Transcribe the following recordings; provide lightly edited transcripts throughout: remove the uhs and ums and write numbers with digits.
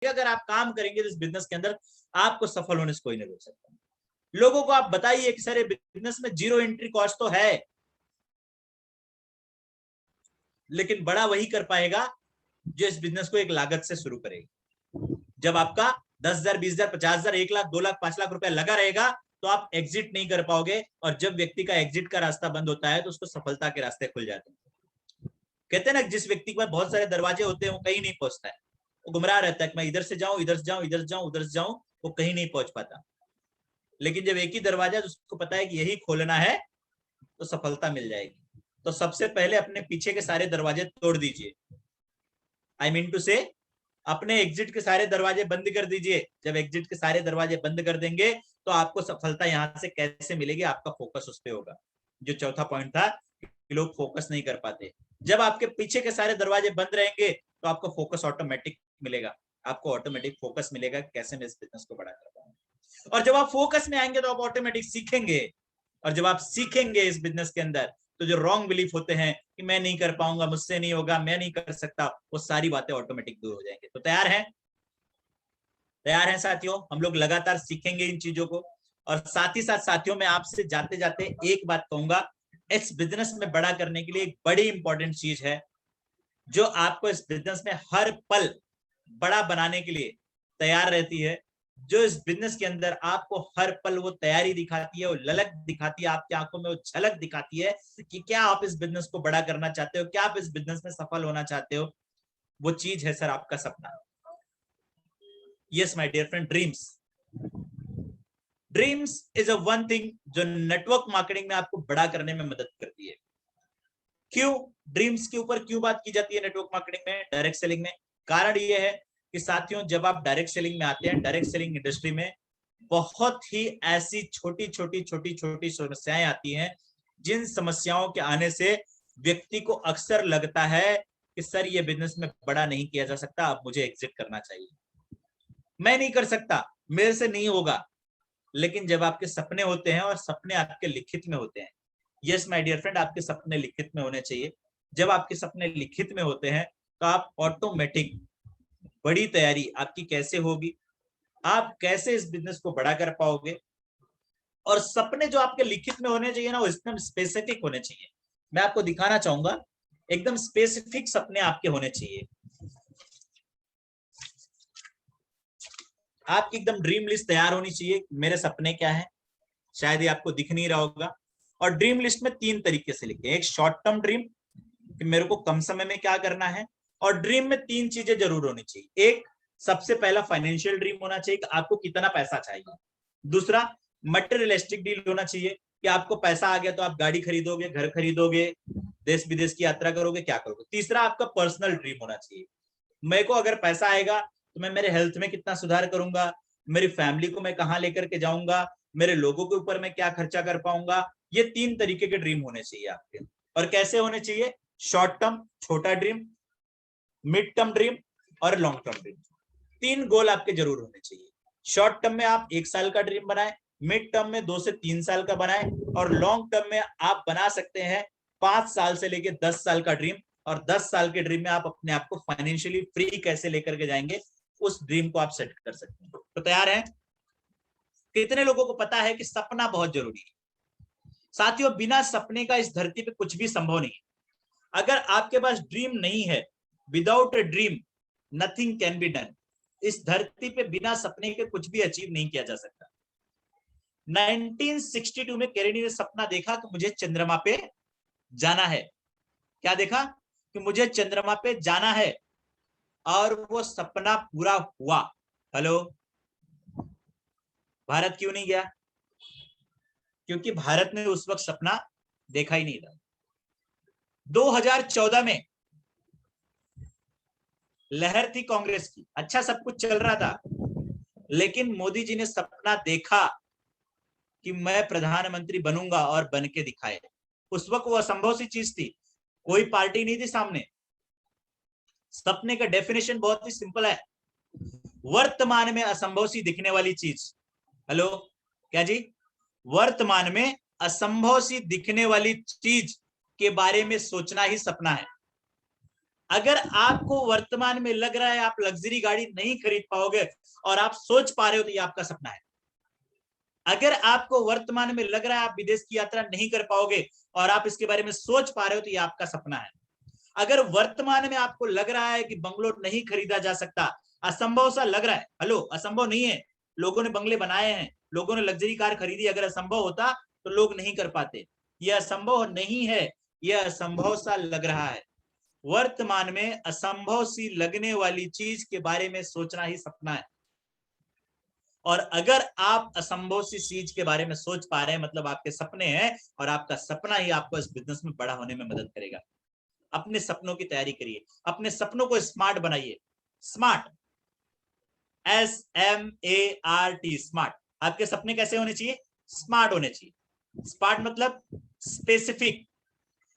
अगर आप काम करेंगे तो इस बिजनेस के अंदर आपको सफल होने से कोई नहीं रोक सकता। लोगों को आप बताइए कि सर बिजनेस में जीरो एंट्री कॉस्ट तो है, लेकिन बड़ा वही कर पाएगा जो इस बिजनेस को एक लागत से शुरू करेगा। जब आपका 10,000, 20,000, 50,000, 1 लाख, 2 लाख, 5 लाख रुपया लगा रहेगा तो आप एग्जिट नहीं कर पाओगे, और जब व्यक्ति का एग्जिट का रास्ता बंद होता है तो उसको सफलता के रास्ते खुल जाते हैं। कहते हैं ना, जिस व्यक्ति के पास बहुत सारे दरवाजे होते हैं वो कहीं नहीं पहुंचता है, वो गुमराह रहता है कि मैं इधर से जाऊं, इधर से जाऊं, इधर से जाऊं, उधर से जाऊं, वो कहीं नहीं पहुंच पाता। लेकिन जब एक ही दरवाजा उसको पता है कि यही खोलना है तो सफलता मिल जाएगी। तो सबसे पहले अपने पीछे के सारे दरवाजे तोड़ दीजिए। आई मीन टू से, अपने एग्जिट के सारे दरवाजे बंद कर दीजिए। जब एग्जिट के सारे दरवाजे बंद कर देंगे तो आपको सफलता यहां से कैसे मिलेगी, आपका फोकस उस पर होगा। जो चौथा पॉइंट था कि लोग फोकस नहीं कर पाते। जब आपके पीछे के सारे दरवाजे बंद रहेंगे तो आपको फोकस ऑटोमेटिक मिलेगा, आपको ऑटोमेटिक फोकस मिलेगा कैसे मैं इस बिजनेस को बड़ा कर पाऊं। और जब आप फोकस में आएंगे तो आप ऑटोमेटिक सीखेंगे, और जब आप सीखेंगे इस बिजनेस के अंदर तो जो रॉन्ग बिलीफ होते हैं कि मैं नहीं कर पाऊंगा, मुझसे नहीं होगा, मैं नहीं कर सकता, वो सारी बातें ऑटोमेटिक दूर हो जाएंगे। तो तैयार हैं? तैयार हैं साथियों? हम लोग लगातार सीखेंगे इन चीजों को। और साथ ही साथ साथियों, मैं आपसे जाते जाते एक बात कहूंगा, इस बिजनेस में बड़ा करने के लिए एक बड़ी इंपॉर्टेंट चीज है जो आपको इस बिजनेस में हर पल बड़ा बनाने के लिए तैयार रहती है, जो इस बिजनेस के अंदर आपको हर पल वो तैयारी दिखाती है, वो ललक दिखाती है, आपकी आंखों में वो झलक दिखाती है कि क्या आप इस बिजनेस को बड़ा करना चाहते हो, क्या आप इस बिजनेस में सफल होना चाहते हो। वो चीज है सर आपका सपना। Yes my dear friend, dreams. Dreams is a one thing जो नेटवर्क मार्केटिंग में आपको बड़ा करने में मदद करती है। क्यों ड्रीम्स के ऊपर क्यों बात की जाती है नेटवर्क मार्केटिंग में, डायरेक्ट सेलिंग में? कारण ये है कि साथियों, जब आप डायरेक्ट सेलिंग में आते हैं, डायरेक्ट सेलिंग इंडस्ट्री में बहुत ही ऐसी छोटी छोटी छोटी छोटी समस्याएं आती हैं जिन समस्याओं के आने से व्यक्ति को अक्सर लगता है कि सर ये बिजनेस में बड़ा नहीं किया जा सकता, अब मुझे एग्जिट करना चाहिए, मैं नहीं कर सकता, मेरे से नहीं होगा। लेकिन जब आपके सपने होते हैं, और सपने आपके लिखित में होते हैं, यस माय डियर फ्रेंड, आपके सपने लिखित में होने चाहिए। जब आपके सपने लिखित में होते हैं तो आप ऑटोमेटिक बड़ी तैयारी आपकी कैसे होगी, आप कैसे इस बिजनेस को बड़ा कर पाओगे। और सपने जो आपके लिखित में होने चाहिए ना, वो एकदम स्पेसिफिक होने चाहिए। मैं आपको दिखाना चाहूंगा, एकदम स्पेसिफिक सपने आपके होने चाहिए। आपकी एकदम ड्रीम लिस्ट तैयार होनी चाहिए, मेरे सपने क्या है। शायद ये आपको दिख नहीं रहा होगा। और ड्रीम लिस्ट में 3 तरीके से लिखते हैं। एक शॉर्ट टर्म ड्रीम कि मेरे को कम समय में क्या करना है, और ड्रीम में 3 चीजें जरूर होनी चाहिए। एक, सबसे पहला फाइनेंशियल ड्रीम होना चाहिए कि आपको कितना पैसा चाहिए। दूसरा, मटेरियलिस्टिक डील होना चाहिए कि आपको पैसा आ गया तो आप गाड़ी खरीदोगे, घर खरीदोगे, देश विदेश की यात्रा करोगे, क्या करोगे। तीसरा, आपका पर्सनल ड्रीम होना चाहिए, मेरे को अगर पैसा आएगा तो मैं मेरे हेल्थ में कितना सुधार करूंगा, मेरी फैमिली को मैं कहां लेकर के जाऊंगा, मेरे लोगों के ऊपर मैं क्या खर्चा कर पाऊंगा। ये 3 तरीके के ड्रीम होने चाहिए आपके। और कैसे होने चाहिए? शॉर्ट टर्म छोटा ड्रीम, मिड टर्म ड्रीम, और लॉन्ग टर्म ड्रीम। 3 गोल आपके जरूर होने चाहिए। शॉर्ट टर्म में आप 1 साल का ड्रीम बनाए, मिड टर्म में 2 से 3 साल का बनाए, और लॉन्ग टर्म में आप बना सकते हैं 5 साल से लेकर 10 साल का ड्रीम। और 10 साल के ड्रीम में आप अपने आप को फाइनेंशियली फ्री कैसे लेकर के जाएंगे, उस ड्रीम को आप सेट कर सकते हैं। तो तैयार हैं? कितने लोगों को पता है कि सपना बहुत जरूरी है? साथियों, बिना सपने का इस धरती पे कुछ भी संभव नहीं है। अगर आपके पास ड्रीम नहीं है, without a dream nothing can be done. इस धरती पे बिना सपने के कुछ भी अचीव नहीं किया जा सकता। 1962 में कैनेडी ने सपना देखा कि मुझे चंद्रमा पे जाना है। क्या देखा? कि मुझे चंद्रमा पे जाना है, और वो सपना पूरा हुआ। हेलो, भारत क्यों नहीं गया? क्योंकि भारत ने उस वक्त सपना देखा ही नहीं था। 2014 में लहर थी कांग्रेस की, अच्छा सब कुछ चल रहा था, लेकिन मोदी जी ने सपना देखा कि मैं प्रधानमंत्री बनूंगा, और बन के दिखाए। उस वक्त वो असंभव सी चीज थी, कोई पार्टी नहीं थी सामने। सपने का डेफिनेशन बहुत ही सिंपल है, वर्तमान में असंभव सी दिखने वाली चीज। हेलो, क्या जी? वर्तमान में असंभव सी दिखने वाली चीज के बारे में सोचना ही सपना है। अगर आपको वर्तमान में लग रहा है आप लग्जरी गाड़ी नहीं खरीद पाओगे और आप सोच पा रहे हो तो ये आपका सपना है। अगर आपको वर्तमान में लग रहा है आप विदेश की यात्रा नहीं कर पाओगे और आप इसके बारे में सोच पा रहे हो तो ये आपका सपना है। अगर वर्तमान में आपको लग रहा है कि बंगलो नहीं खरीदा जा सकता, असंभव सा लग रहा है, हेलो, असंभव नहीं है, लोगों ने बंगले बनाए हैं, लोगों ने लग्जरी कार खरीदी, अगर असंभव होता तो लोग नहीं कर पाते। यह असंभव नहीं है, यह असंभव सा लग रहा है। वर्तमान में असंभव सी लगने वाली चीज के बारे में सोचना ही सपना है। और अगर आप असंभव सी चीज के बारे में सोच पा रहे हैं मतलब आपके सपने हैं, और आपका सपना ही आपको इस बिजनेस में बड़ा होने में मदद करेगा। अपने सपनों की तैयारी करिए, अपने सपनों को स्मार्ट बनाइए। Smart, SMART, smart. आपके सपने कैसे होने चाहिए? स्मार्ट होने चाहिए। स्मार्ट मतलब स्पेसिफिक।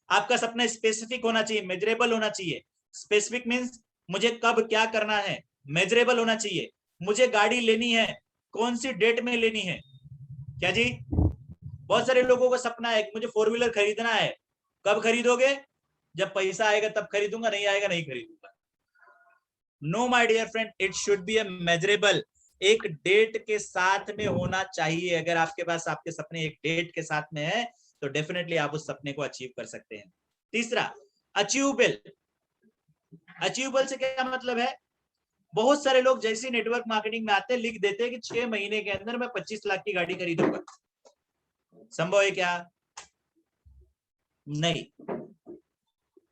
आपका सपना स्पेसिफिक होना चाहिए, मेजरेबल होना चाहिए। स्पेसिफिक मींस मुझे कब क्या करना है, मेजरेबल होना चाहिए। मुझे गाड़ी लेनी है, कौन सी डेट में लेनी है? क्या जी? बहुत सारे लोगों का सपना है कि मुझे 4 व्हीलर खरीदना है। कब खरीदोगे? जब पैसा आएगा तब खरीदूंगा, नहीं आएगा नहीं खरीदूंगा। No my dear friend, it should be a measurable. एक डेट के साथ में होना चाहिए। अगर आपके पास आपके सपने एक डेट के साथ में है तो डेफिनेटली आप उस सपने को अचीव कर सकते हैं। तीसरा, अचीवेबल। अचीवेबल से क्या मतलब है? बहुत सारे लोग जैसे नेटवर्क मार्केटिंग में आते हैं लिख देते हैं कि 6 महीने के अंदर मैं 25 लाख की गाड़ी खरीदूंगा। संभव है क्या? नहीं।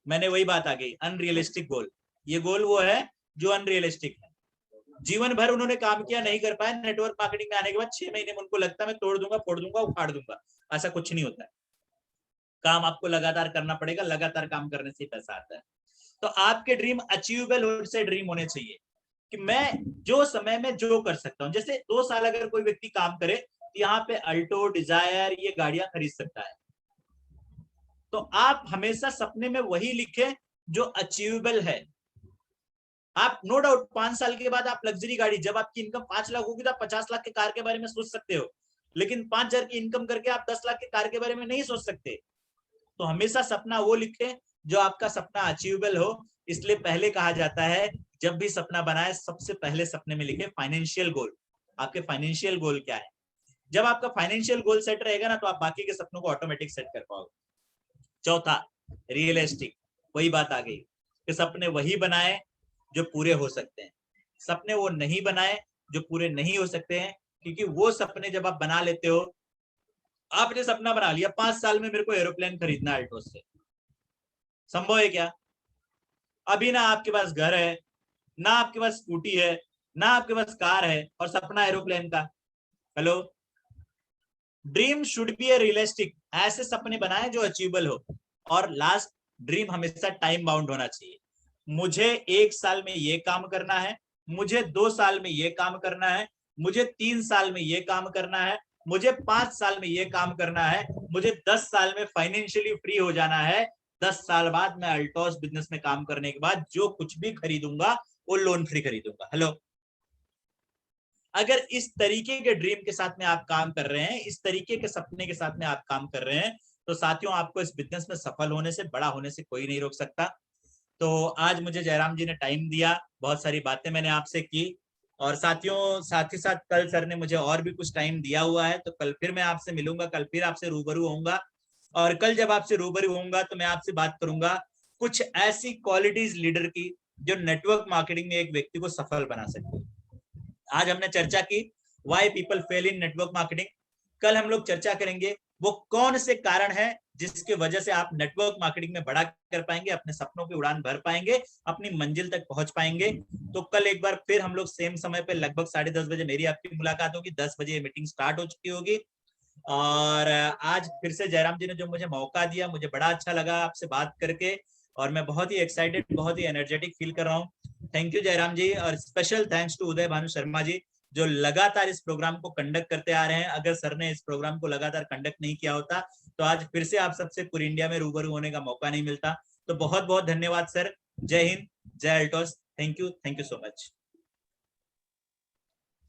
मैंने वही बात आ गई, अनरियलिस्टिक गोल। ये गोल वो है जो अनरियलिस्टिक है। जीवन भर उन्होंने काम किया, नहीं कर पाए। नेटवर्क मार्केटिंग में आने के बाद 6 महीने में उनको लगता है मैं तोड़ दूंगा, फोड़ दूंगा, उखाड़ दूंगा। ऐसा कुछ नहीं होता है। काम आपको लगातार करना पड़ेगा, लगातार काम करने से पैसा आता है। तो आपके ड्रीम अचीवेबल से ड्रीम होने चाहिए कि मैं जो समय में जो कर सकता हूं। जैसे 2 साल अगर कोई व्यक्ति काम करे तो यहाँ पे अल्टो, डिजायर ये गाड़ियां खरीद सकता है। तो आप हमेशा सपने में वही लिखें जो अचीवेबल है। आप नो डाउट 5 साल के बाद आप लग्जरी गाड़ी, जब आपकी इनकम 5 लाख होगी तो आप 50 लाख के कार के बारे में सोच सकते हो, लेकिन 5,000 की इनकम करके आप 10 लाख के कार के बारे में नहीं सोच सकते। तो हमेशा सपना वो लिखें जो आपका सपना अचीवेबल हो। इसलिए पहले कहा जाता है जब भी सपना बनाए सबसे पहले सपने में लिखे फाइनेंशियल गोल। आपके फाइनेंशियल गोल क्या है? जब आपका फाइनेंशियल गोल सेट रहेगा ना तो आप बाकी के सपनों को ऑटोमेटिक सेट कर पाओगे। चौथा, रियलिस्टिक। वही बात आ गई कि सपने वही बनाए जो पूरे हो सकते हैं। सपने वो नहीं बनाए जो पूरे नहीं हो सकते हैं, क्योंकि वो सपने जब आप बना लेते हो, आपने सपना बना लिया 5 साल में मेरे को एरोप्लेन खरीदना है अल्टोस से, संभव है क्या? अभी ना आपके पास घर है, ना आपके पास स्कूटी है, ना आपके पास कार है, और सपना एरोप्लेन का। Hello, dream should be A realistic. ऐसे सपने बनाए जो अचीवेबल हो। और लास्ट, ड्रीम हमेशा टाइम बाउंड होना चाहिए। मुझे 1 साल में ये काम करना है, मुझे 2 साल में ये काम करना है, मुझे 3 साल में ये काम करना है, मुझे 5 साल में ये काम करना है, मुझे 10 साल में फाइनेंशियली फ्री हो जाना है। 10 साल बाद मैं अल्टोस बिजनेस में काम करने के बाद जो कुछ भी खरीदूंगा वो लोन फ्री खरीदूंगा। हेलो, अगर इस तरीके के ड्रीम के साथ में आप काम कर रहे हैं, इस तरीके के सपने के साथ में आप काम कर रहे हैं, तो साथियों आपको इस बिजनेस में सफल होने से, बड़ा होने से कोई नहीं रोक सकता। तो आज मुझे जयराम जी ने टाइम दिया, बहुत सारी बातें मैंने आपसे की। और साथियों, साथ ही साथ कल सर ने मुझे और भी कुछ टाइम दिया हुआ है, तो कल फिर मैं आपसे मिलूंगा, कल फिर आपसे रूबरू होऊंगा। और कल जब आपसे रूबरू होऊंगा तो मैं आपसे बात करूंगा कुछ ऐसी क्वालिटीज लीडर की जो नेटवर्क मार्केटिंग में एक व्यक्ति को सफल बना सकती है। आज हमने चर्चा की why people fail in network marketing. कल हम लोग चर्चा करेंगे वो कौन से कारण है जिसके वजह से आप नेटवर्क मार्केटिंग में बड़ा कर पाएंगे, अपने सपनों की उड़ान भर पाएंगे, अपनी मंजिल तक पहुंच पाएंगे। तो कल एक बार फिर हम लोग सेम समय पे लगभग 10:30 बजे मेरी आपकी मुलाकात होगी। 10 बजे मीटिंग स्टार्ट हो चुकी होगी। और आज फिर से जयराम जी ने जो मुझे मौका दिया, मुझे बड़ा अच्छा लगा आपसे बात करके, और मैं बहुत ही एक्साइटेड, बहुत ही एनर्जेटिक फील कर रहा हूँ। थैंक यू जयराम जी, और स्पेशल थैंक्स टू उदय भानु शर्मा जी जो लगातार इस प्रोग्राम को कंडक्ट करते आ रहे हैं। अगर सर ने इस प्रोग्राम को लगातार कंडक्ट नहीं किया होता तो आज फिर से आप सबसे पूरी इंडिया में रूबरू होने का मौका नहीं मिलता। तो बहुत बहुत धन्यवाद सर। जय हिंद, जय Altos. Thank you so much.